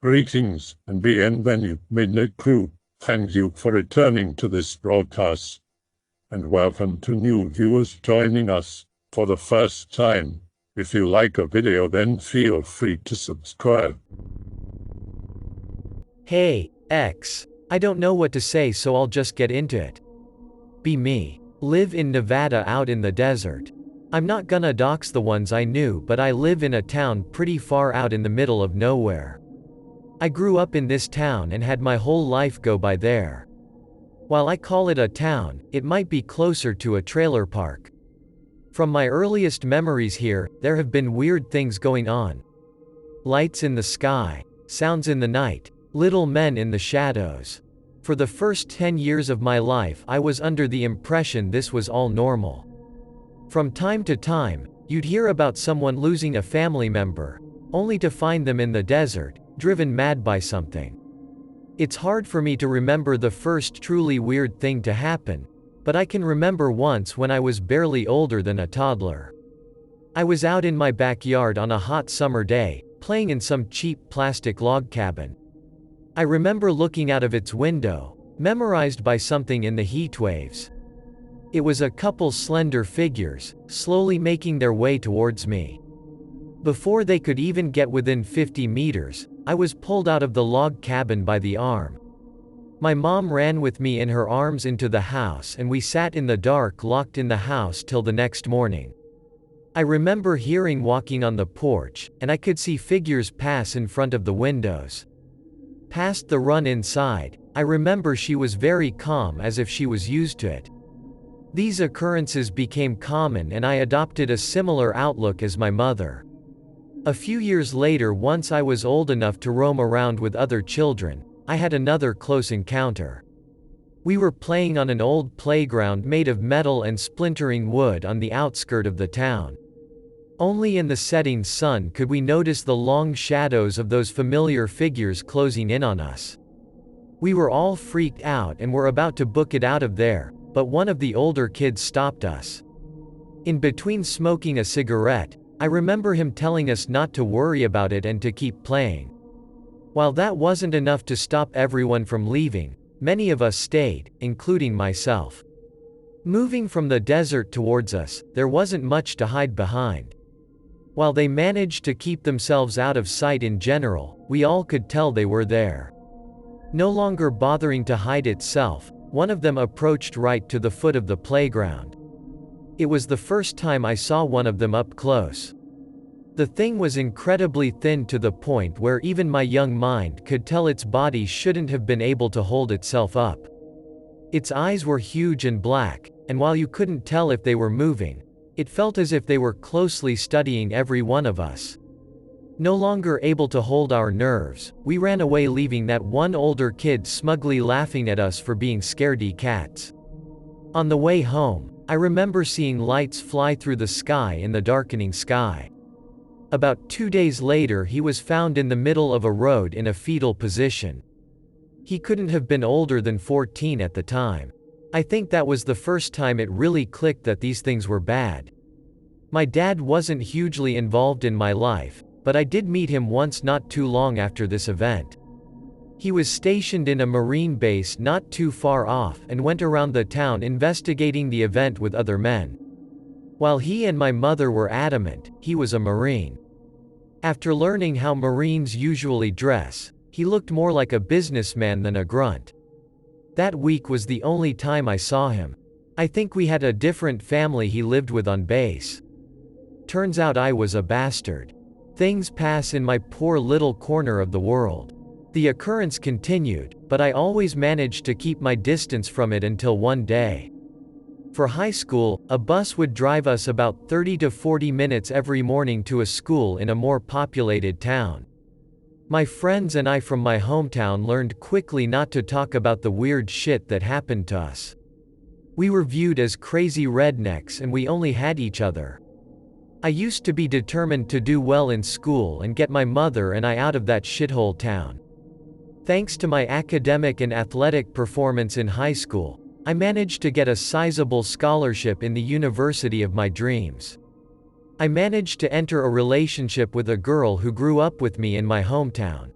Greetings and bienvenue, midnight crew. Thank you for returning to this broadcast, and welcome to new viewers joining us for the first time. If you like a video, then feel free to subscribe. Hey, X. I don't know what to say, so I'll just get into it. Be me. Live in Nevada out in the desert. I'm not gonna dox the ones I knew, but I live in a town pretty far out in the middle of nowhere. I grew up in this town and had my whole life go by there. While I call it a town, it might be closer to a trailer park. From my earliest memories here, there have been weird things going on. Lights in the sky, sounds in the night, little men in the shadows. For the first 10 years of my life, I was under the impression this was all normal. From time to time, you'd hear about someone losing a family member, only to find them in the desert, driven mad by something. It's hard for me to remember the first truly weird thing to happen, but I can remember once when I was barely older than a toddler. I was out in my backyard on a hot summer day, playing in some cheap plastic log cabin. I remember looking out of its window, memorized by something in the heat waves. It was a couple slender figures, slowly making their way towards me. Before they could even get within 50 meters, I was pulled out of the log cabin by the arm. My mom ran with me in her arms into the house, and we sat in the dark locked in the house till the next morning. I remember hearing walking on the porch, and I could see figures pass in front of the windows. Past the run inside, I remember she was very calm, as if she was used to it. These occurrences became common, and I adopted a similar outlook as my mother. A few years later, once I was old enough to roam around with other children, I had another close encounter. We were playing on an old playground made of metal and splintering wood on the outskirt of the town. Only in the setting sun could we notice the long shadows of those familiar figures closing in on us. We were all freaked out and were about to book it out of there, but one of the older kids stopped us. In between smoking a cigarette, I remember him telling us not to worry about it and to keep playing. While that wasn't enough to stop everyone from leaving, many of us stayed, including myself. Moving from the desert towards us, there wasn't much to hide behind. While they managed to keep themselves out of sight in general, we all could tell they were there. No longer bothering to hide itself, one of them approached right to the foot of the playground. It was the first time I saw one of them up close. The thing was incredibly thin to the point where even my young mind could tell its body shouldn't have been able to hold itself up. Its eyes were huge and black, and while you couldn't tell if they were moving, it felt as if they were closely studying every one of us. No longer able to hold our nerves, we ran away, leaving that one older kid smugly laughing at us for being scaredy cats. On the way home, I remember seeing lights fly through the sky in the darkening sky. About 2 days later, he was found in the middle of a road in a fetal position. He couldn't have been older than 14 at the time. I think that was the first time it really clicked that these things were bad. My dad wasn't hugely involved in my life, but I did meet him once not too long after this event. He was stationed in a Marine base not too far off and went around the town investigating the event with other men. While he and my mother were adamant he was a Marine. After learning how Marines usually dress, he looked more like a businessman than a grunt. That week was the only time I saw him. I think we had a different family he lived with on base. Turns out I was a bastard. Things pass in my poor little corner of the world. The occurrence continued, but I always managed to keep my distance from it until one day. For high school, a bus would drive us about 30 to 40 minutes every morning to a school in a more populated town. My friends and I from my hometown learned quickly not to talk about the weird shit that happened to us. We were viewed as crazy rednecks and we only had each other. I used to be determined to do well in school and get my mother and I out of that shithole town. Thanks to my academic and athletic performance in high school, I managed to get a sizable scholarship in the university of my dreams. I managed to enter a relationship with a girl who grew up with me in my hometown.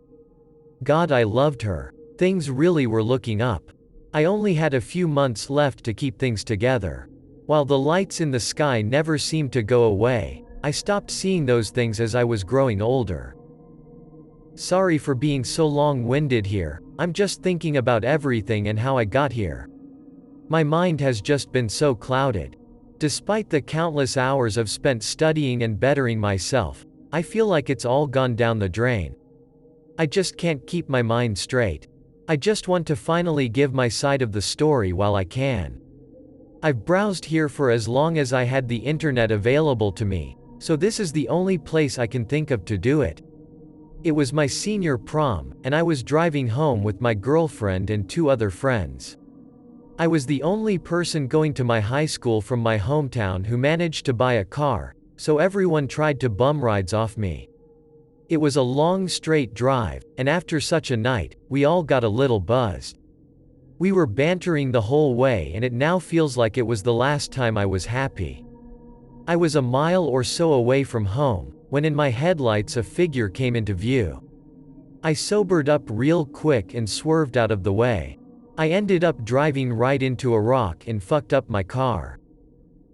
God, I loved her. Things really were looking up. I only had a few months left to keep things together. While the lights in the sky never seemed to go away, I stopped seeing those things as I was growing older. Sorry for being so long-winded here, I'm just thinking about everything and how I got here. My mind has just been so clouded. Despite the countless hours I've spent studying and bettering myself, I feel like it's all gone down the drain. I just can't keep my mind straight. I just want to finally give my side of the story while I can. I've browsed here for as long as I had the internet available to me, so this is the only place I can think of to do it. It was my senior prom, and I was driving home with my girlfriend and 2 other friends. I was the only person going to my high school from my hometown who managed to buy a car, so everyone tried to bum rides off me. It was a long straight drive, and after such a night, we all got a little buzzed. We were bantering the whole way, and it now feels like it was the last time I was happy. I was a mile or so away from home, when in my headlights a figure came into view. I sobered up real quick and swerved out of the way. I ended up driving right into a rock and fucked up my car.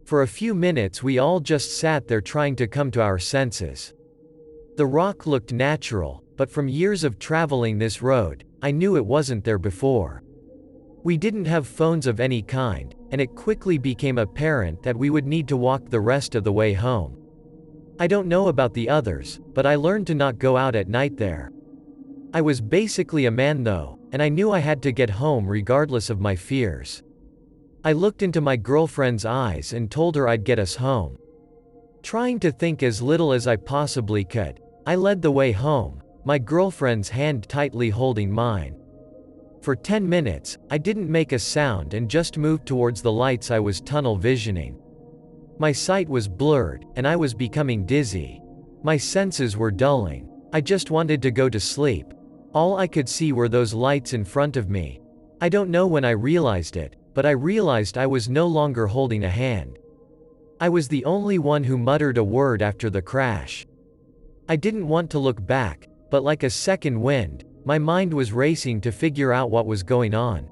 For a few minutes we all just sat there trying to come to our senses. The rock looked natural, but from years of traveling this road, I knew it wasn't there before. We didn't have phones of any kind, and it quickly became apparent that we would need to walk the rest of the way home. I don't know about the others, but I learned to not go out at night there. I was basically a man though, and I knew I had to get home regardless of my fears. I looked into my girlfriend's eyes and told her I'd get us home. Trying to think as little as I possibly could, I led the way home, my girlfriend's hand tightly holding mine. For 10 minutes, I didn't make a sound and just moved towards the lights. I was tunnel visioning. My sight was blurred, and I was becoming dizzy. My senses were dulling. I just wanted to go to sleep. All I could see were those lights in front of me. I don't know when I realized it, but I realized I was no longer holding a hand. I was the only one who muttered a word after the crash. I didn't want to look back, but like a second wind, my mind was racing to figure out what was going on.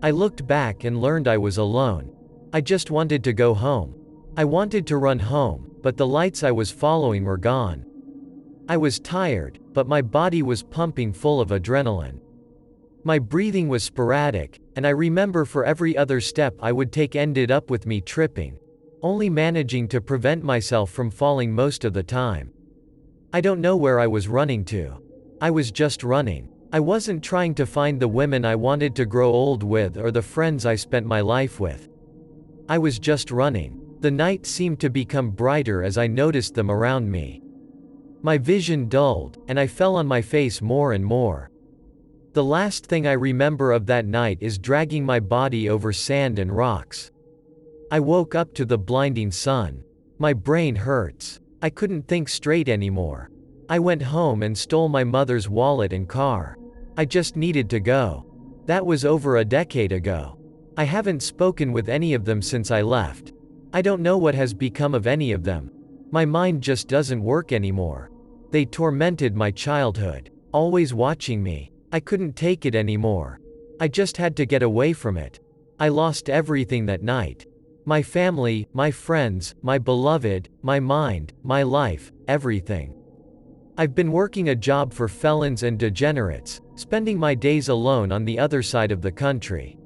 I looked back and learned I was alone. I just wanted to go home. I wanted to run home, but the lights I was following were gone. I was tired, but my body was pumping full of adrenaline. My breathing was sporadic, and I remember for every other step I would take ended up with me tripping, only managing to prevent myself from falling most of the time. I don't know where I was running to. I was just running. I wasn't trying to find the women I wanted to grow old with or the friends I spent my life with. I was just running. The night seemed to become brighter as I noticed them around me. My vision dulled, and I fell on my face more and more. The last thing I remember of that night is dragging my body over sand and rocks. I woke up to the blinding sun. My brain hurts. I couldn't think straight anymore. I went home and stole my mother's wallet and car. I just needed to go. That was over a decade ago. I haven't spoken with any of them since I left. I don't know what has become of any of them. My mind just doesn't work anymore. They tormented my childhood, always watching me. I couldn't take it anymore. I just had to get away from it. I lost everything that night. My family, my friends, my beloved, my mind, my life, everything. I've been working a job for felons and degenerates, spending my days alone on the other side of the country.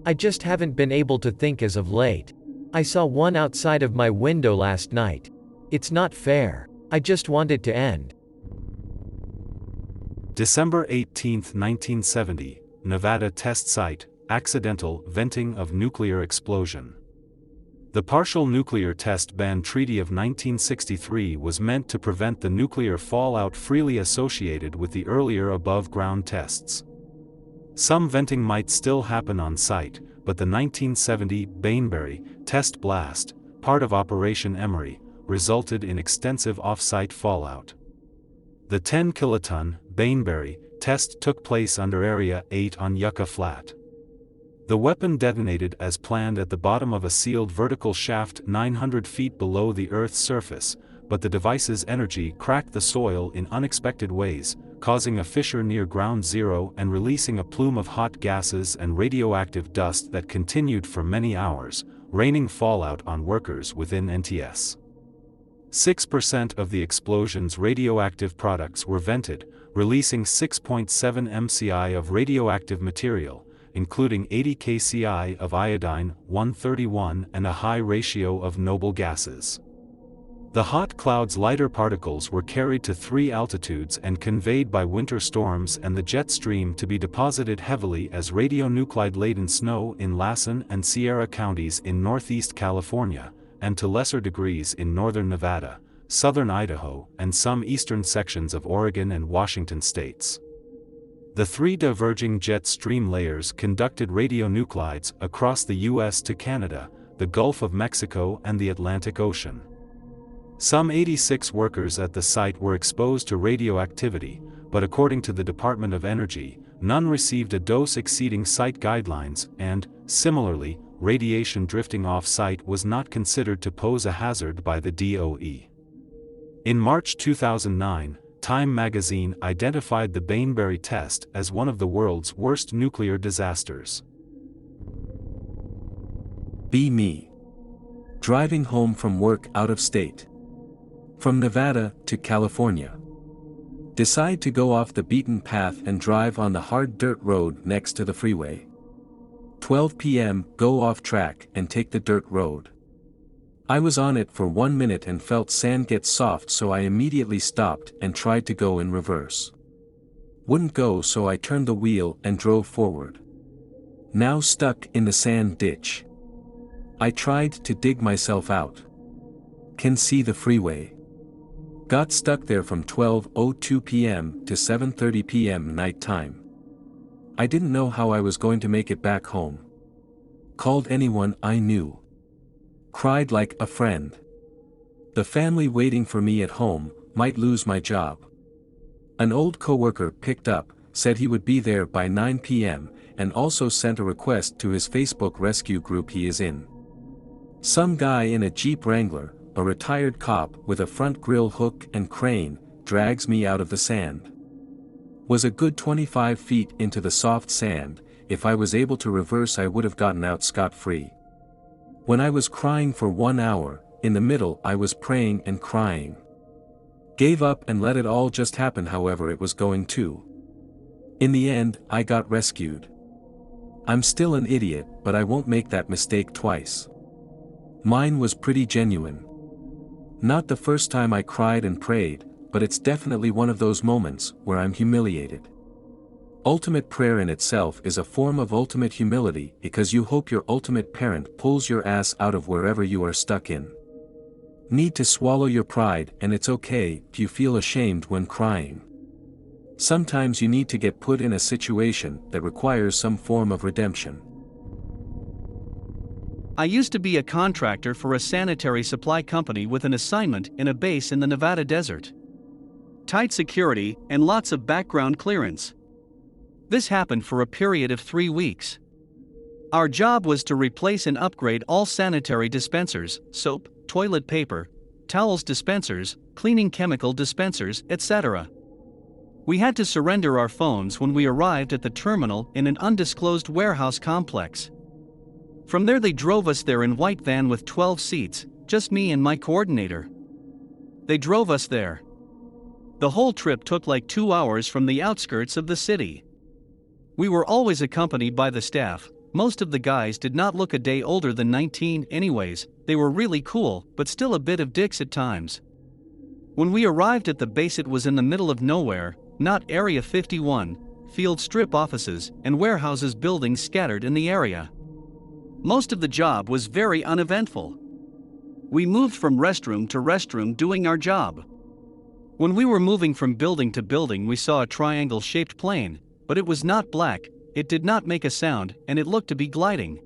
I just haven't been able to think as of late. I saw one outside of my window last night. It's not fair. I just want it to end. December 18, 1970, Nevada test site, accidental venting of nuclear explosion. The Partial Nuclear Test Ban Treaty of 1963 was meant to prevent the nuclear fallout freely associated with the earlier above-ground tests. Some venting might still happen on site, but the 1970 Baneberry Test blast, part of Operation Emery, resulted in extensive off-site fallout. The 10-kiloton Baneberry test took place under Area 8 on Yucca Flat. The weapon detonated as planned at the bottom of a sealed vertical shaft 900 feet below the Earth's surface, but the device's energy cracked the soil in unexpected ways, causing a fissure near ground zero and releasing a plume of hot gases and radioactive dust that continued for many hours, raining fallout on workers within NTS. 6% of the explosion's radioactive products were vented, releasing 6.7 mci of radioactive material, including 80 kci of iodine-131 and a high ratio of noble gases. The hot cloud's lighter particles were carried to 3 altitudes and conveyed by winter storms and the jet stream to be deposited heavily as radionuclide-laden snow in Lassen and Sierra counties in northeast California, and to lesser degrees in northern Nevada, southern Idaho, and some eastern sections of Oregon and Washington states. The 3 diverging jet stream layers conducted radionuclides across the U.S. to Canada, the Gulf of Mexico and the Atlantic Ocean. Some 86 workers at the site were exposed to radioactivity, but according to the Department of Energy, none received a dose exceeding site guidelines and, similarly, radiation drifting off-site was not considered to pose a hazard by the DOE. In March 2009, Time magazine identified the Baneberry Test as one of the world's worst nuclear disasters. Be me. Driving home from work out of state. From Nevada to California. Decide to go off the beaten path and drive on the hard dirt road next to the freeway. 12 p.m., go off track and take the dirt road. I was on it for 1 minute and felt sand get soft, so I immediately stopped and tried to go in reverse. Wouldn't go, so I turned the wheel and drove forward. Now stuck in the sand ditch. I tried to dig myself out. Can see the freeway. Got stuck there from 12:02 p.m. to 7:30 p.m. night time. I didn't know how I was going to make it back home. Called anyone I knew. Cried like a friend. The family waiting for me at home might lose my job. An old coworker picked up, said he would be there by 9 p.m., and also sent a request to his Facebook rescue group he is in. Some guy in a Jeep Wrangler, a retired cop with a front grille hook and crane, drags me out of the sand. Was a good 25 feet into the soft sand. If I was able to reverse, I would have gotten out scot-free. When I was crying for 1 hour, in the middle I was praying and crying. Gave up and let it all just happen however it was going to. In the end, I got rescued. I'm still an idiot, but I won't make that mistake twice. Mine was pretty genuine. Not the first time I cried and prayed, but it's definitely one of those moments where I'm humiliated. Ultimate prayer in itself is a form of ultimate humility because you hope your ultimate parent pulls your ass out of wherever you are stuck in. Need to swallow your pride, and it's okay if you feel ashamed when crying. Sometimes you need to get put in a situation that requires some form of redemption. I used to be a contractor for a sanitary supply company with an assignment in a base in the Nevada desert. Tight security and lots of background clearance. This happened for a period of 3 weeks. Our job was to replace and upgrade all sanitary dispensers, soap, toilet paper, towels dispensers, cleaning chemical dispensers, etc. We had to surrender our phones when we arrived at the terminal in an undisclosed warehouse complex. From there they drove us there in white van with 12 seats, just me and my coordinator. They drove us there. The whole trip took like 2 hours from the outskirts of the city. We were always accompanied by the staff. Most of the guys did not look a day older than 19 anyways. They were really cool, but still a bit of dicks at times. When we arrived at the base, it was in the middle of nowhere, not Area 51, field strip offices and warehouses buildings scattered in the area. Most of the job was very uneventful. We moved from restroom to restroom doing our job. When we were moving from building to building, we saw a triangle-shaped plane, but it was not black, it did not make a sound, and it looked to be gliding.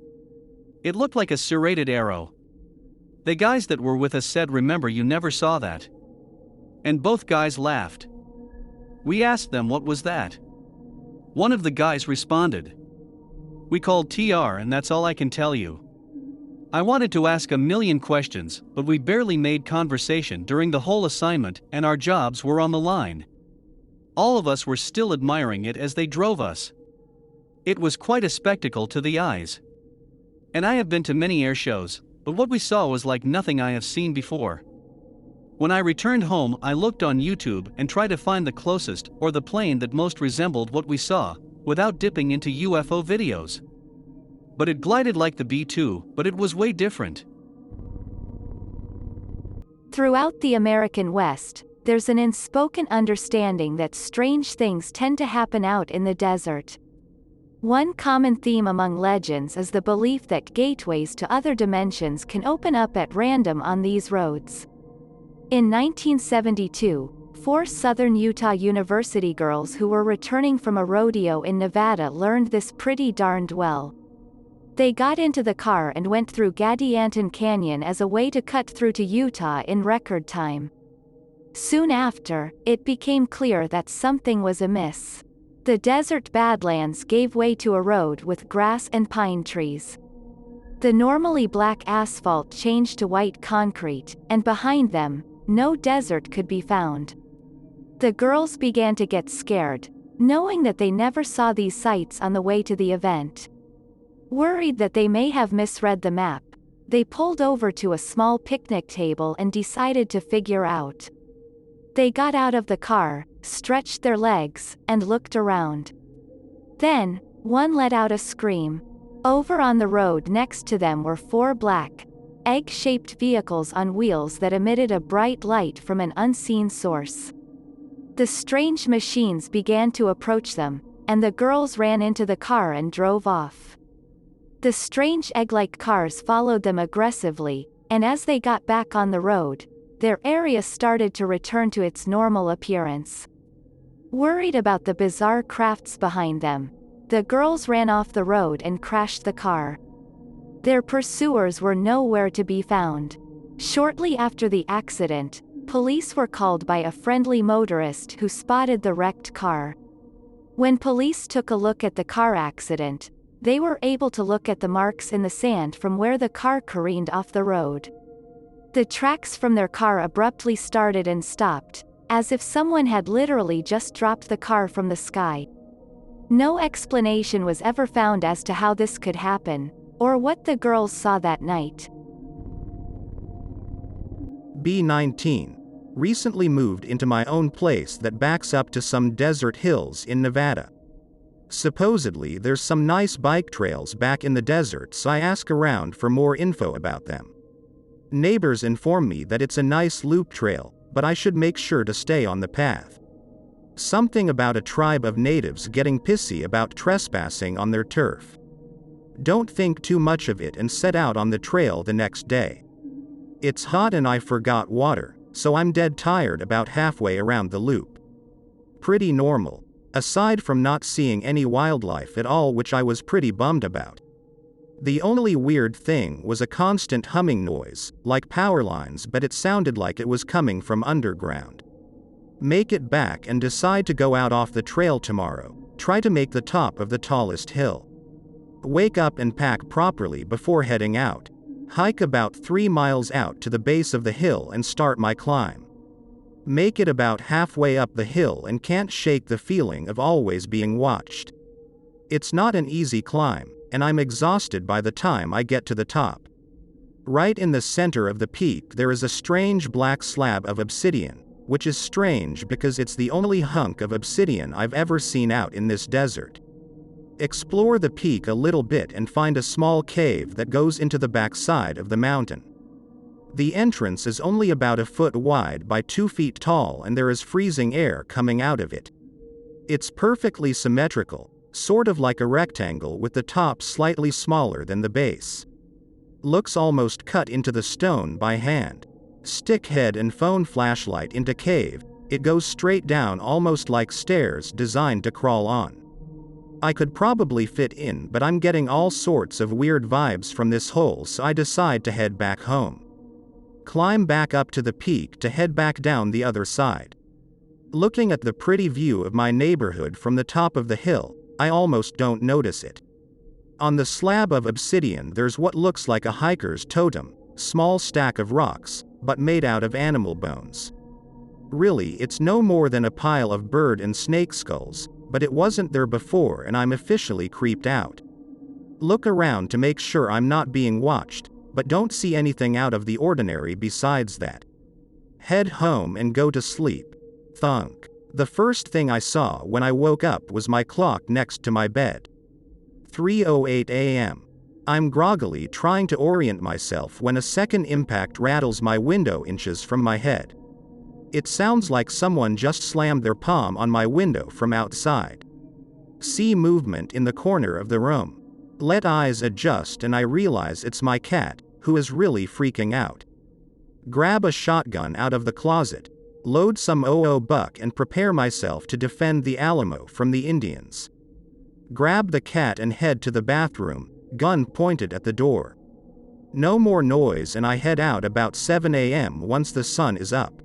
It looked like a serrated arrow. The guys that were with us said, "Remember, you never saw that." And both guys laughed. We asked them what was that. One of the guys responded, "We called TR, and that's all I can tell you." I wanted to ask a million questions, but we barely made conversation during the whole assignment, and our jobs were on the line. all of us were still admiring it as they drove us. It was quite a spectacle to the eyes. And I have been to many air shows, but what we saw was like nothing I have seen before. When I returned home, I looked on YouTube and tried to find the closest or the plane that most resembled what we saw, without dipping into UFO videos. But it glided like the B-2, but it was way different. Throughout the American West, there's an unspoken understanding that strange things tend to happen out in the desert. One common theme among legends is the belief that gateways to other dimensions can open up at random on these roads. In 1972, 4 Southern Utah University girls who were returning from a rodeo in Nevada learned this pretty darned well. They got into the car and went through Gadianton Canyon as a way to cut through to Utah in record time. Soon after, it became clear that something was amiss. The desert badlands gave way to a road with grass and pine trees. The normally black asphalt changed to white concrete, and behind them, no desert could be found. The girls began to get scared, knowing that they never saw these sights on the way to the event. Worried that they may have misread the map, they pulled over to a small picnic table and decided to figure out. They got out of the car, stretched their legs, and looked around. Then, one let out a scream. Over on the road next to them were 4 black, egg-shaped vehicles on wheels that emitted a bright light from an unseen source. The strange machines began to approach them, and the girls ran into the car and drove off. The strange egg-like cars followed them aggressively, and as they got back on the road, their area started to return to its normal appearance. Worried about the bizarre crafts behind them, the girls ran off the road and crashed the car. Their pursuers were nowhere to be found. Shortly after the accident, police were called by a friendly motorist who spotted the wrecked car. When police took a look at the car accident, they were able to look at the marks in the sand from where the car careened off the road. The tracks from their car abruptly started and stopped, as if someone had literally just dropped the car from the sky. No explanation was ever found as to how this could happen, or what the girls saw that night. B19. Recently moved into my own place that backs up to some desert hills in Nevada. Supposedly there's some nice bike trails back in the desert, so I ask around for more info about them. Neighbors inform me that it's a nice loop trail, but I should make sure to stay on the path. Something about a tribe of natives getting pissy about trespassing on their turf. Don't think too much of it and set out on the trail the next day. It's hot and I forgot water, so I'm dead tired about halfway around the loop. Pretty normal, aside from not seeing any wildlife at all, which I was pretty bummed about. The only weird thing was a constant humming noise, like power lines, but it sounded like it was coming from underground. Make it back and decide to go out off the trail tomorrow. Try to make the top of the tallest hill. Wake up and pack properly before heading out. Hike about 3 miles out to the base of the hill and start my climb. Make it about halfway up the hill and can't shake the feeling of always being watched. It's not an easy climb, and I'm exhausted by the time I get to the top. Right in the center of the peak there is a strange black slab of obsidian, which is strange because it's the only hunk of obsidian I've ever seen out in this desert. Explore the peak a little bit and find a small cave that goes into the backside of the mountain. The entrance is only about a foot wide by 2 feet tall and there is freezing air coming out of it. It's perfectly symmetrical, sort of like a rectangle with the top slightly smaller than the base. Looks almost cut into the stone by hand. Stick head and phone flashlight into cave, it goes straight down almost like stairs designed to crawl on. I could probably fit in, but I'm getting all sorts of weird vibes from this hole, so I decide to head back home. Climb back up to the peak to head back down the other side. Looking at the pretty view of my neighborhood from the top of the hill, I almost don't notice it. On the slab of obsidian there's what looks like a hiker's totem, small stack of rocks, but made out of animal bones. Really, it's no more than a pile of bird and snake skulls, but it wasn't there before and I'm officially creeped out. Look around to make sure I'm not being watched, but don't see anything out of the ordinary besides that. Head home and go to sleep. Thunk. The first thing I saw when I woke up was my clock next to my bed. 3:08 a.m. I'm groggily trying to orient myself when a second impact rattles my window inches from my head. It sounds like someone just slammed their palm on my window from outside. See movement in the corner of the room. Let eyes adjust and I realize it's my cat, who is really freaking out. Grab a shotgun out of the closet, load some OO buck and prepare myself to defend the Alamo from the Indians. Grab the cat and head to the bathroom, gun pointed at the door. No more noise and I head out about 7 a.m. once the sun is up.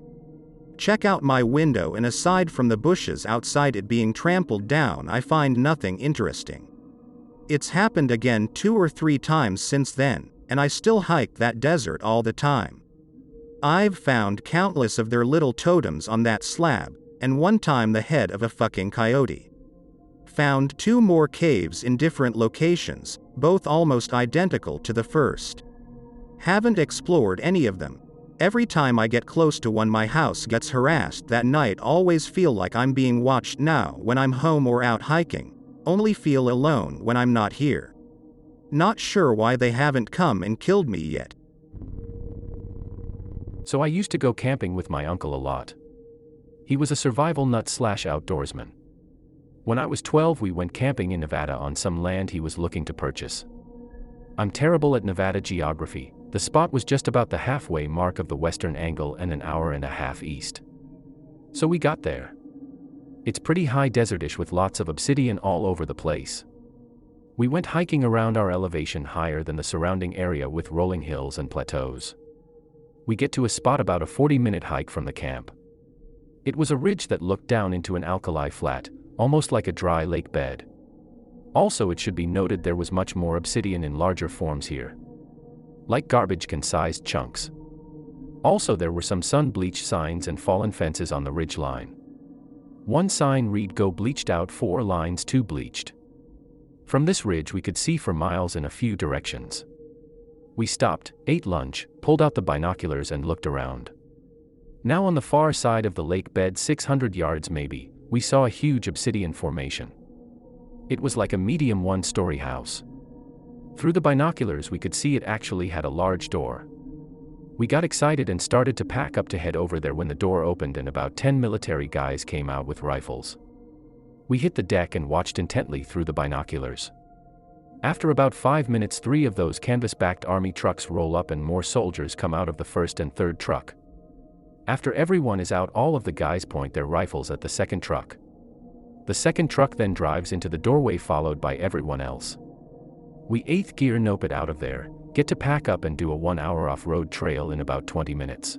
Check out my window and aside from the bushes outside it being trampled down I find nothing interesting. It's happened again 2 or 3 times since then, and I still hike that desert all the time. I've found countless of their little totems on that slab, and one time the head of a fucking coyote. Found 2 more caves in different locations, both almost identical to the first. Haven't explored any of them. Every time I get close to one my house gets harassed that night. Always feel like I'm being watched now when I'm home or out hiking. Only feel alone when I'm not here. Not sure why they haven't come and killed me yet. So I used to go camping with my uncle a lot. He was a survival nut/outdoorsman. When I was 12 we went camping in Nevada on some land he was looking to purchase. I'm terrible at Nevada geography. The spot was just about the halfway mark of the western angle and an hour and a half east. So we got there. It's pretty high desertish with lots of obsidian all over the place. We went hiking around our elevation higher than the surrounding area with rolling hills and plateaus. We get to a spot about a 40-minute hike from the camp. It was a ridge that looked down into an alkali flat, almost like a dry lake bed. Also it should be noted there was much more obsidian in larger forms here. Like garbage can-sized chunks. Also there were some sun-bleached signs and fallen fences on the ridge line. One sign read "Go bleached out 4 lines 2 bleached." From this ridge we could see for miles in a few directions. We stopped, ate lunch, pulled out the binoculars and looked around. Now on the far side of the lake bed 600 yards maybe, we saw a huge obsidian formation. It was like a medium 1-story house. Through the binoculars we could see it actually had a large door. We got excited and started to pack up to head over there when the door opened and about 10 military guys came out with rifles. We hit the deck and watched intently through the binoculars. After about 5 minutes 3 of those canvas-backed army trucks roll up and more soldiers come out of the first and third truck. After everyone is out all of the guys point their rifles at the second truck. The second truck then drives into the doorway followed by everyone else. We 8th gear nope it out of there, get to pack up and do a 1-hour off-road trail in about 20 minutes.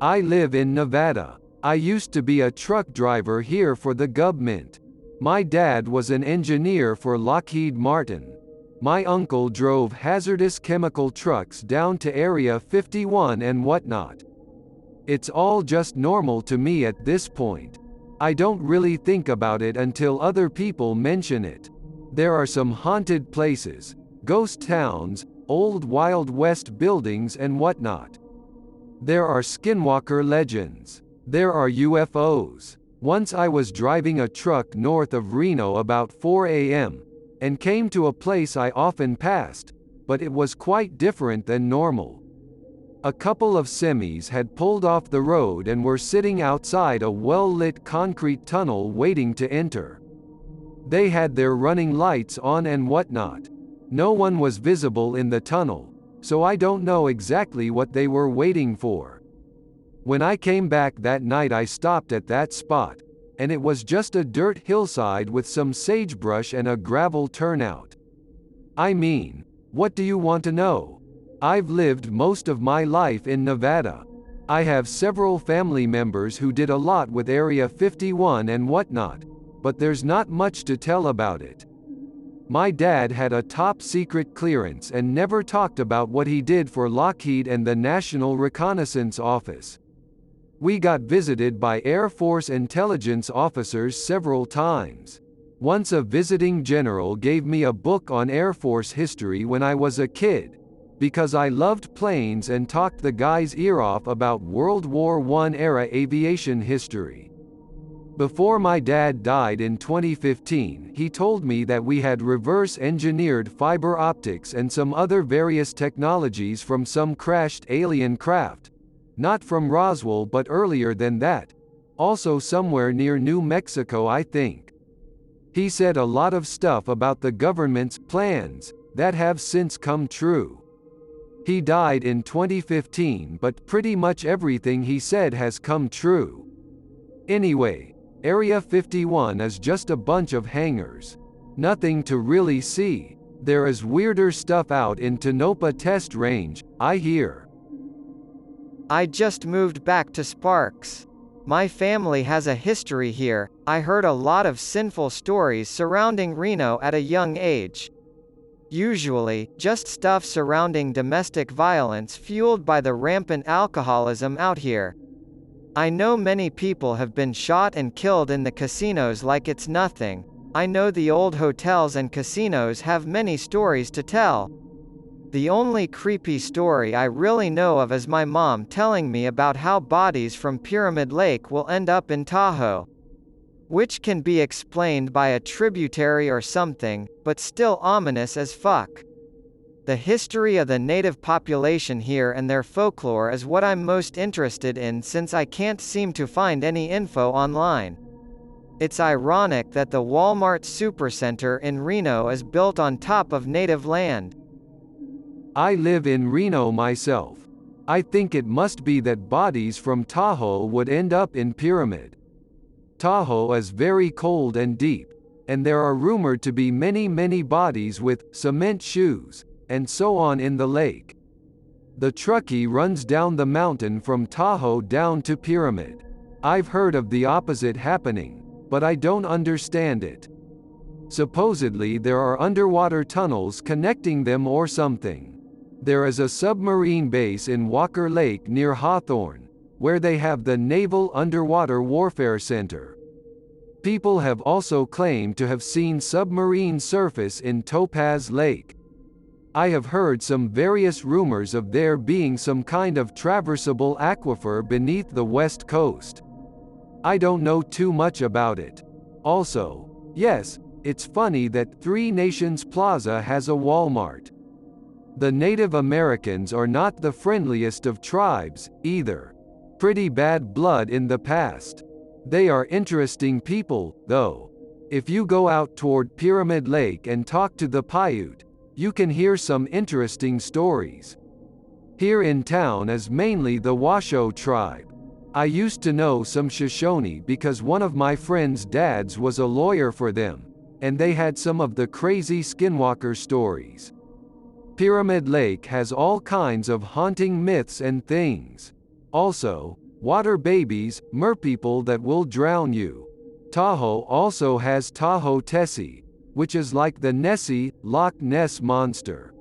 I live in Nevada. I used to be a truck driver here for the government. My dad was an engineer for Lockheed Martin. My uncle drove hazardous chemical trucks down to Area 51 and whatnot. It's all just normal to me at this point. I don't really think about it until other people mention it. There are some haunted places, ghost towns, old Wild West buildings and whatnot. There are skinwalker legends. There are UFOs. Once I was driving a truck north of Reno about 4 a.m. and came to a place I often passed, but it was quite different than normal. A couple of semis had pulled off the road and were sitting outside a well-lit concrete tunnel waiting to enter. They had their running lights on and whatnot. No one was visible in the tunnel, so I don't know exactly what they were waiting for. When I came back that night I stopped at that spot, and it was just a dirt hillside with some sagebrush and a gravel turnout. I mean, what do you want to know? I've lived most of my life in Nevada. I have several family members who did a lot with Area 51 and whatnot, but there's not much to tell about it. My dad had a top-secret clearance and never talked about what he did for Lockheed and the National Reconnaissance Office. We got visited by Air Force intelligence officers several times. Once a visiting general gave me a book on Air Force history when I was a kid, because I loved planes and talked the guy's ear off about World War I era aviation history. Before my dad died in 2015, he told me that we had reverse-engineered fiber optics and some other various technologies from some crashed alien craft. Not from Roswell but earlier than that. Also somewhere near New Mexico, I think. He said a lot of stuff about the government's plans that have since come true. He died in 2015, but pretty much everything he said has come true. Anyway, Area 51 is just a bunch of hangars. Nothing to really see. There is weirder stuff out in Tonopah Test Range, I hear. I just moved back to Sparks. My family has a history here. I heard a lot of sinful stories surrounding Reno at a young age. Usually, just stuff surrounding domestic violence fueled by the rampant alcoholism out here. I know many people have been shot and killed in the casinos like it's nothing. I know the old hotels and casinos have many stories to tell. The only creepy story I really know of is my mom telling me about how bodies from Pyramid Lake will end up in Tahoe. Which can be explained by a tributary or something, but still ominous as fuck. The history of the native population here and their folklore is what I'm most interested in since I can't seem to find any info online. It's ironic that the Walmart Supercenter in Reno is built on top of native land. I live in Reno myself. I think it must be that bodies from Tahoe would end up in Pyramid. Tahoe is very cold and deep, and there are rumored to be many bodies with cement shoes and so on in the lake. The Truckee runs down the mountain from Tahoe down to Pyramid. I've heard of the opposite happening, but I don't understand it. Supposedly there are underwater tunnels connecting them or something. There is a submarine base in Walker Lake near Hawthorne, where they have the Naval Underwater Warfare Center. People have also claimed to have seen submarine surface in Topaz Lake. I have heard some various rumors of there being some kind of traversable aquifer beneath the west coast. I don't know too much about it. Also, yes, it's funny that Three Nations Plaza has a Walmart. The Native Americans are not the friendliest of tribes, either. Pretty bad blood in the past. They are interesting people, though. If you go out toward Pyramid Lake and talk to the Paiute, you can hear some interesting stories. Here in town is mainly the Washoe tribe. I used to know some Shoshone because one of my friend's dads was a lawyer for them, and they had some of the crazy skinwalker stories. Pyramid Lake has all kinds of haunting myths and things. Also, water babies, merpeople that will drown you. Tahoe also has Tahoe Tessie, which is like the Nessie, Loch Ness monster.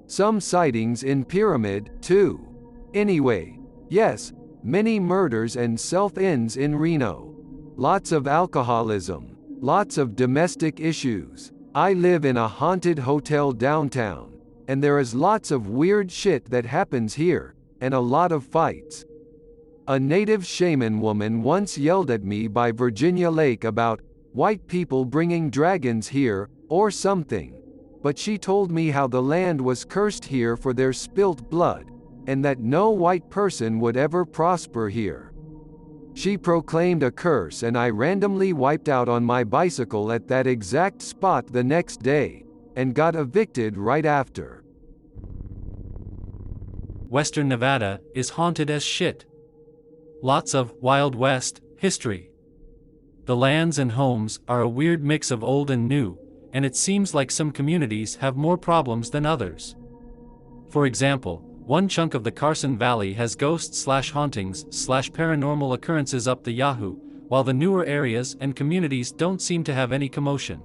Some sightings in Pyramid, too. Anyway, yes, many murders and self-ends in Reno. Lots of alcoholism. Lots of domestic issues. I live in a haunted hotel downtown, and there is lots of weird shit that happens here, and a lot of fights. A native shaman woman once yelled at me by Virginia Lake about white people bringing dragons here, or something. But she told me how the land was cursed here for their spilt blood, and that no white person would ever prosper here. She proclaimed a curse and I randomly wiped out on my bicycle at that exact spot the next day, and got evicted right after. Western Nevada is haunted as shit. Lots of Wild West history. The lands and homes are a weird mix of old and new, and it seems like some communities have more problems than others. For example, one chunk of the Carson Valley has ghosts/hauntings/paranormal occurrences up the Yahoo, while the newer areas and communities don't seem to have any commotion.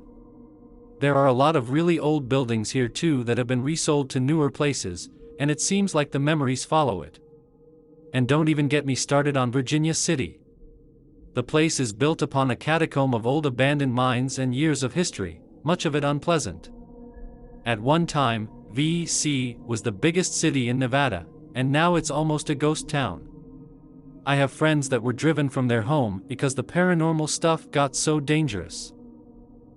There are a lot of really old buildings here too that have been resold to newer places, and it seems like the memories follow it. And don't even get me started on Virginia City. The place is built upon a catacomb of old abandoned mines and years of history, much of it unpleasant. At one time, VC was the biggest city in Nevada, and now it's almost a ghost town. I have friends that were driven from their home because the paranormal stuff got so dangerous.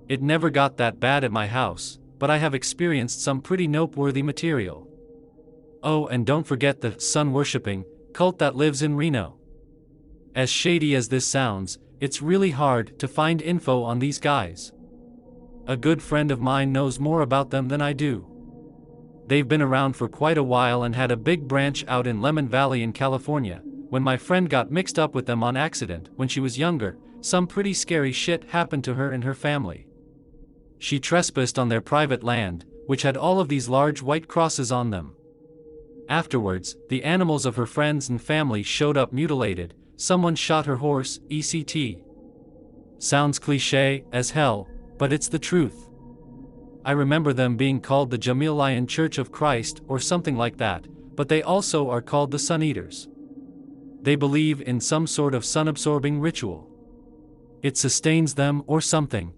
It never got that bad at my house, but I have experienced some pretty noteworthy material. Oh, and don't forget the sun-worshipping cult that lives in Reno. As shady as this sounds, it's really hard to find info on these guys. A good friend of mine knows more about them than I do. They've been around for quite a while and had a big branch out in Lemon Valley in California. When my friend got mixed up with them on accident when she was younger, some pretty scary shit happened to her and her family. She trespassed on their private land, which had all of these large white crosses on them. Afterwards, the animals of her friends and family showed up mutilated. Someone shot her horse, etc. Sounds cliché as hell, but it's the truth. I remember them being called the Jamilian Church of Christ or something like that, but they also are called the Sun Eaters. They believe in some sort of sun-absorbing ritual. It sustains them or something.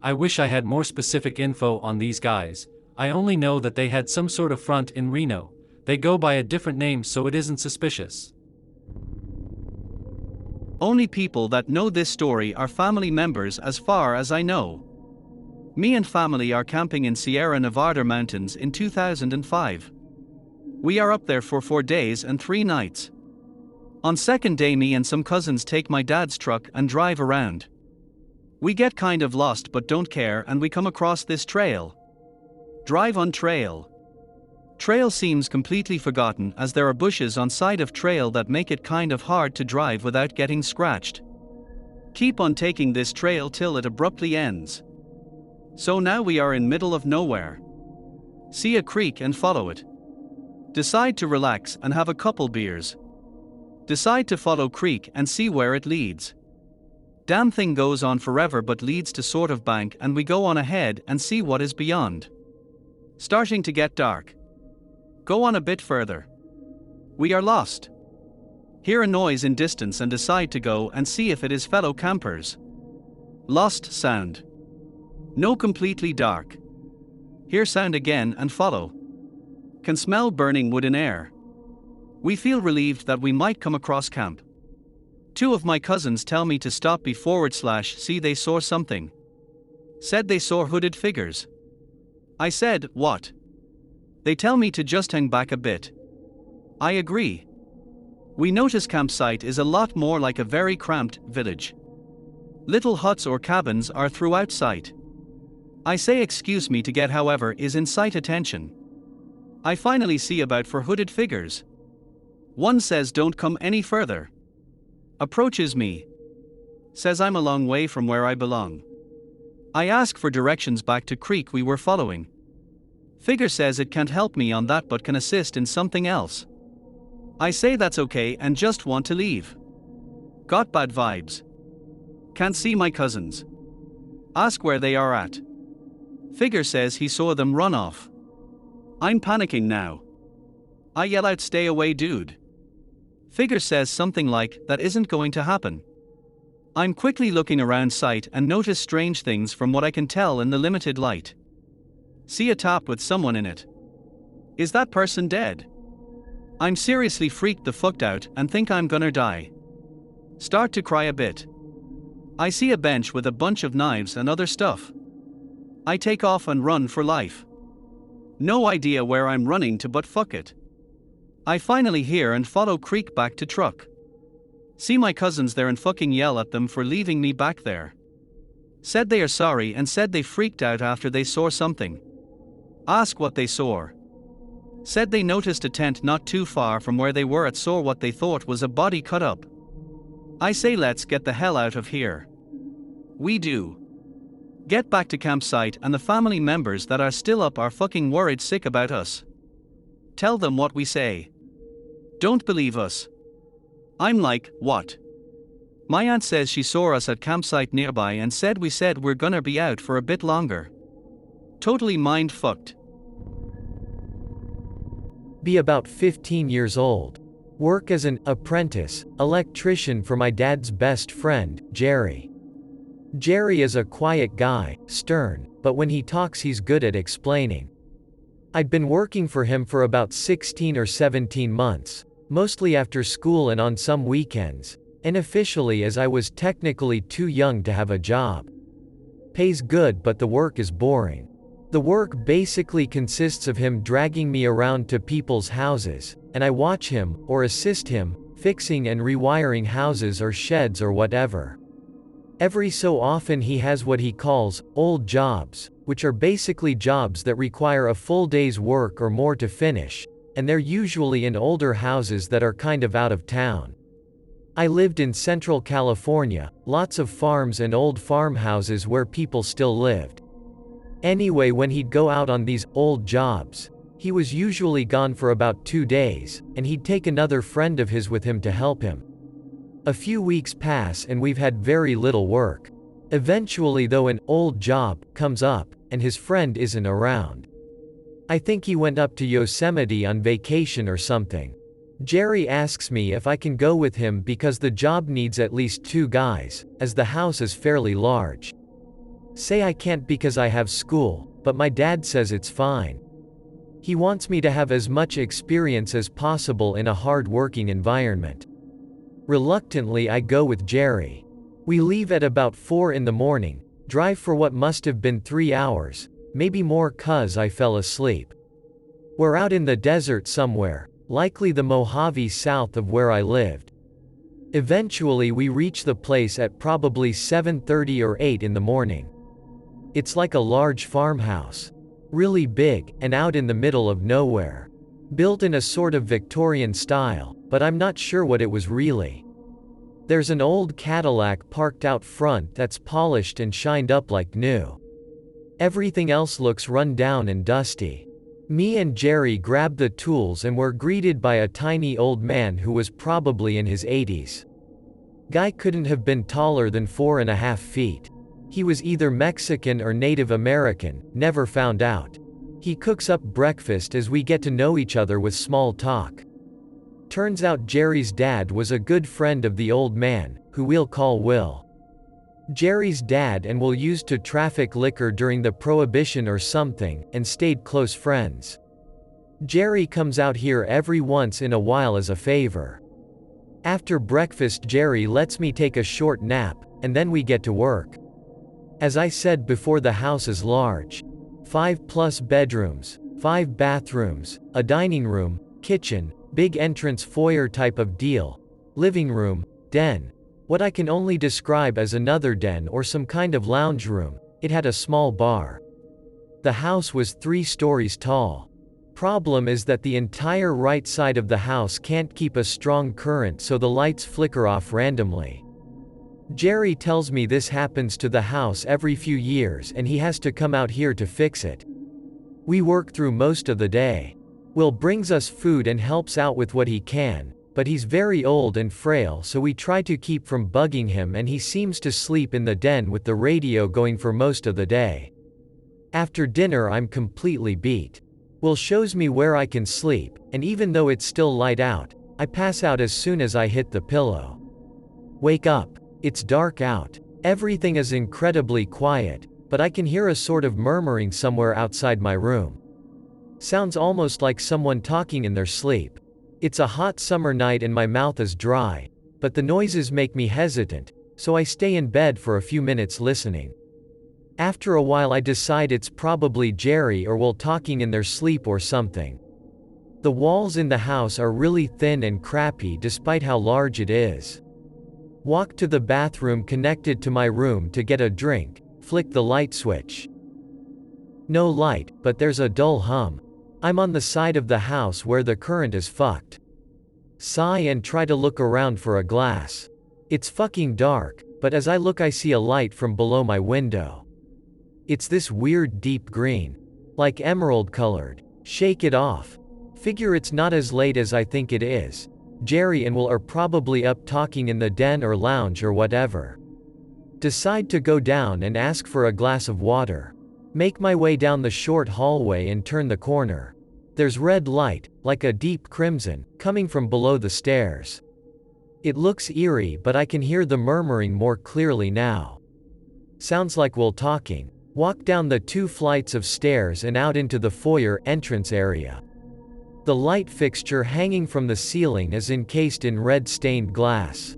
I wish I had more specific info on these guys. I only know that they had some sort of front in Reno. They go by a different name so it isn't suspicious. Only people that know this story are family members as far as I know. Me and family are camping in Sierra Nevada mountains in 2005. We are up there for 4 days and 3 nights. On second day me and some cousins take my dad's truck and drive around. We get kind of lost but don't care and we come across this trail. Drive on trail. Trail seems completely forgotten as there are bushes on side of trail that make it kind of hard to drive without getting scratched. Keep on taking this trail till it abruptly ends. So now we are in middle of nowhere. See a creek and follow it. Decide to relax and have a couple beers. Decide to follow creek and see where it leads. Damn thing goes on forever but leads to sort of bank and we go on ahead and see what is beyond. Starting to get dark. Go on a bit further. We are lost. Hear a noise in distance and decide to go and see if it is fellow campers. Lost sound. No, completely dark. Hear sound again and follow. Can smell burning wood in air. We feel relieved that we might come across camp. 2 of my cousins tell me to stop /see they saw something. Said they saw hooded figures. I said, what? They tell me to just hang back a bit. I agree. We notice campsite is a lot more like a very cramped village. Little huts or cabins are throughout sight. I say excuse me to get however is in sight attention. I finally see about 4 hooded figures. One says don't come any further. Approaches me. Says I'm a long way from where I belong. I ask for directions back to creek we were following. Figure says it can't help me on that but can assist in something else. I say that's okay and just want to leave. Got bad vibes. Can't see my cousins. Ask where they are at. Figure says he saw them run off. I'm panicking now. I yell out, stay away dude. Figure says something like, that isn't going to happen. I'm quickly looking around sight and notice strange things from what I can tell in the limited light. See a top with someone in it. Is that person dead? I'm seriously freaked the fuck out and think I'm gonna die. Start to cry a bit. I see a bench with a bunch of knives and other stuff. I take off and run for life. No idea where I'm running to but fuck it. I finally hear and follow creek back to truck. See my cousins there and fucking yell at them for leaving me back there. Said they are sorry and said they freaked out after they saw something. Ask what they saw. Said they noticed a tent not too far from where they were at, saw what they thought was a body cut up. I say let's get the hell out of here. We do. Get back to campsite and the family members that are still up are fucking worried sick about us. Tell them what we say. Don't believe us. I'm like, what? My aunt says she saw us at campsite nearby and said we said we're gonna be out for a bit longer. Totally mind fucked. Be about 15 years old. Work as an apprentice, electrician for my dad's best friend, Jerry. Jerry is a quiet guy, stern, but when he talks he's good at explaining. I'd been working for him for about 16 or 17 months, mostly after school and on some weekends, unofficially as I was technically too young to have a job. Pays good but the work is boring. The work basically consists of him dragging me around to people's houses, and I watch him, or assist him, fixing and rewiring houses or sheds or whatever. Every so often he has what he calls old jobs, which are basically jobs that require a full day's work or more to finish, and they're usually in older houses that are kind of out of town. I lived in Central California, lots of farms and old farmhouses where people still lived. Anyway, when he'd go out on these old jobs, he was usually gone for about 2 days, and he'd take another friend of his with him to help him. A few weeks pass and we've had very little work. Eventually though an old job comes up, and his friend isn't around. I think he went up to Yosemite on vacation or something. Jerry asks me if I can go with him because the job needs at least 2 guys, as the house is fairly large. Say I can't because I have school, but my dad says it's fine. He wants me to have as much experience as possible in a hard-working environment. Reluctantly I go with Jerry. We leave at about 4 in the morning, drive for what must have been 3 hours, maybe more 'cause I fell asleep. We're out in the desert somewhere, likely the Mojave south of where I lived. Eventually we reach the place at probably 7:30 or 8 in the morning. It's like a large farmhouse. Really big, and out in the middle of nowhere. Built in a sort of Victorian style, but I'm not sure what it was really. There's an old Cadillac parked out front that's polished and shined up like new. Everything else looks run down and dusty. Me and Jerry grab the tools and were greeted by a tiny old man who was probably in his 80s. Guy couldn't have been taller than 4.5 feet. He was either Mexican or Native American, never found out. He cooks up breakfast as we get to know each other with small talk. Turns out Jerry's dad was a good friend of the old man, who we'll call Will. Jerry's dad and Will used to traffic liquor during the Prohibition or something, and stayed close friends. Jerry comes out here every once in a while as a favor. After breakfast Jerry lets me take a short nap, and then we get to work. As I said before, the house is large. 5+ bedrooms, 5 bathrooms, a dining room, kitchen, big entrance foyer type of deal, living room, den. What I can only describe as another den or some kind of lounge room. It had a small bar. The house was 3 stories tall. Problem is that the entire right side of the house can't keep a strong current, so the lights flicker off randomly. Jerry tells me this happens to the house every few years and he has to come out here to fix it. We work through most of the day. Will brings us food and helps out with what he can, but he's very old and frail, so we try to keep from bugging him, and he seems to sleep in the den with the radio going for most of the day. After dinner I'm completely beat. Will shows me where I can sleep, and even though it's still light out, I pass out as soon as I hit the pillow. Wake up. It's dark out. Everything is incredibly quiet, but I can hear a sort of murmuring somewhere outside my room. Sounds almost like someone talking in their sleep. It's a hot summer night and my mouth is dry, but the noises make me hesitant, so I stay in bed for a few minutes listening. After a while I decide it's probably Jerry or Will talking in their sleep or something. The walls in the house are really thin and crappy despite how large it is. Walk to the bathroom connected to my room to get a drink, flick the light switch. No light, but there's a dull hum. I'm on the side of the house where the current is fucked. Sigh and try to look around for a glass. It's fucking dark, but as I look I see a light from below my window. It's this weird deep green. Like emerald colored. Shake it off. Figure it's not as late as I think it is. Jerry and Will are probably up talking in the den or lounge or whatever. Decide to go down and ask for a glass of water. Make my way down the short hallway and turn the corner. There's red light, like a deep crimson, coming from below the stairs. It looks eerie, but I can hear the murmuring more clearly now. Sounds like Will talking. Walk down the 2 flights of stairs and out into the foyer entrance area. The light fixture hanging from the ceiling is encased in red stained glass.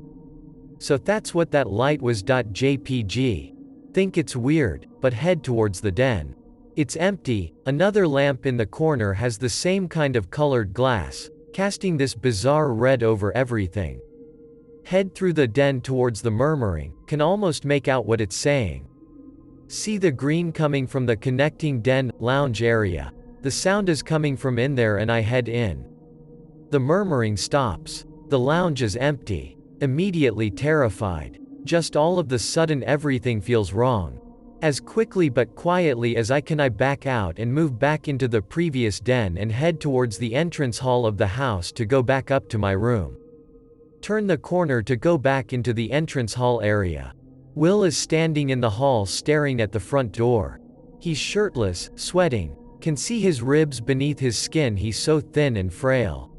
So that's what that light was. JPG. Think it's weird, but head towards the den. It's empty. Another lamp in the corner has the same kind of colored glass, casting this bizarre red over everything. Head through the den towards the murmuring, can almost make out what it's saying. See the green coming from the connecting den lounge area. The sound is coming from in there and I head in. The murmuring stops. The lounge is empty. Immediately terrified. Just all of the sudden everything feels wrong. As quickly but quietly as I can, I back out and move back into the previous den and head towards the entrance hall of the house to go back up to my room. Turn the corner to go back into the entrance hall area. Will is standing in the hall staring at the front door. He's shirtless, sweating. Can see his ribs beneath his skin. He's so thin and frail.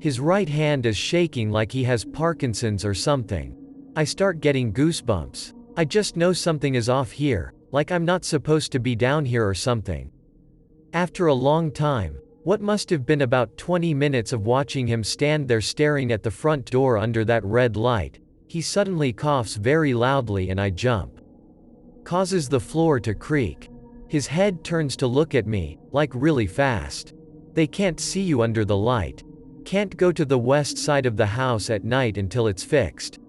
His right hand is shaking like he has Parkinson's or something. I start getting goosebumps. I just know something is off here, like I'm not supposed to be down here or something. After a long time, what must have been about 20 minutes of watching him stand there staring at the front door under that red light, he suddenly coughs very loudly and I jump. Causes the floor to creak. His head turns to look at me, like really fast. They can't see you under the light. Can't go to the west side of the house at night until it's fixed.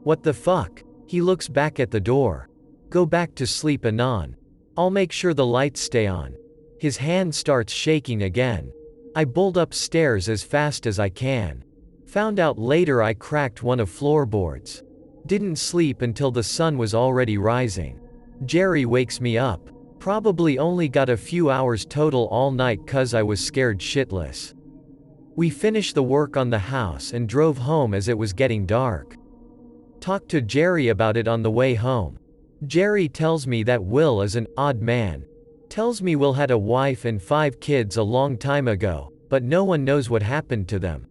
What the fuck? He looks back at the door. Go back to sleep, Anon. I'll make sure the lights stay on. His hand starts shaking again. I bolt upstairs as fast as I can. Found out later I cracked one of floorboards. Didn't sleep until the sun was already rising. Jerry wakes me up. Probably only got a few hours total all night cause I was scared shitless. We finished the work on the house and drove home as it was getting dark. Talked to Jerry about it on the way home. Jerry tells me that Will is an odd man. Tells me Will had a wife and 5 kids a long time ago, but no one knows what happened to them.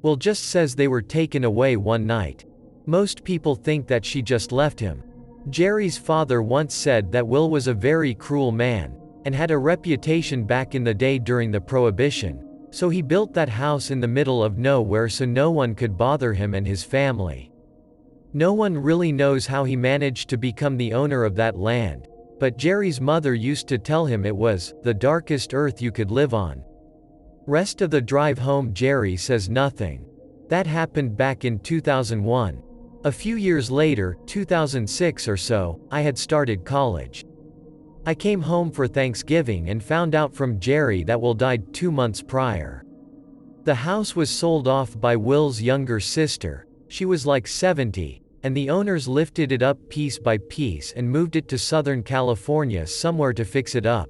Will just says they were taken away one night. Most people think that she just left him. Jerry's father once said that Will was a very cruel man, and had a reputation back in the day during the Prohibition, so he built that house in the middle of nowhere so no one could bother him and his family. No one really knows how he managed to become the owner of that land, but Jerry's mother used to tell him it was the darkest earth you could live on. Rest of the drive home Jerry says nothing. That happened back in 2001. A few years later, 2006 or so, I had started college. I came home for Thanksgiving and found out from Jerry that Will died 2 months prior. The house was sold off by Will's younger sister. She was like 70, and the owners lifted it up piece by piece and moved it to Southern California somewhere to fix it up.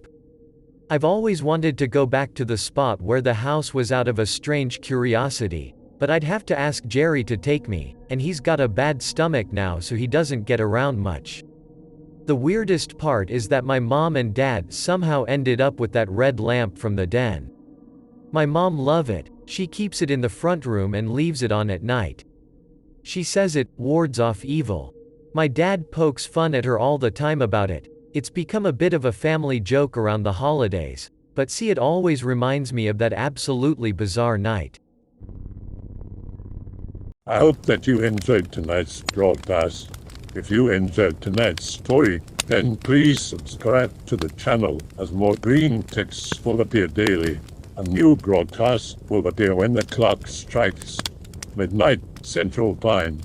I've always wanted to go back to the spot where the house was out of a strange curiosity, but I'd have to ask Jerry to take me, and he's got a bad stomach now so he doesn't get around much. The weirdest part is that my mom and dad somehow ended up with that red lamp from the den. My mom loves it. She keeps it in the front room and leaves it on at night. She says it wards off evil. My dad pokes fun at her all the time about it. It's become a bit of a family joke around the holidays, but see, it always reminds me of that absolutely bizarre night. I hope that you enjoyed tonight's broadcast. If you enjoyed tonight's story, then please subscribe to the channel, as more green texts will appear daily. A new broadcast will appear when the clock strikes midnight Central Time.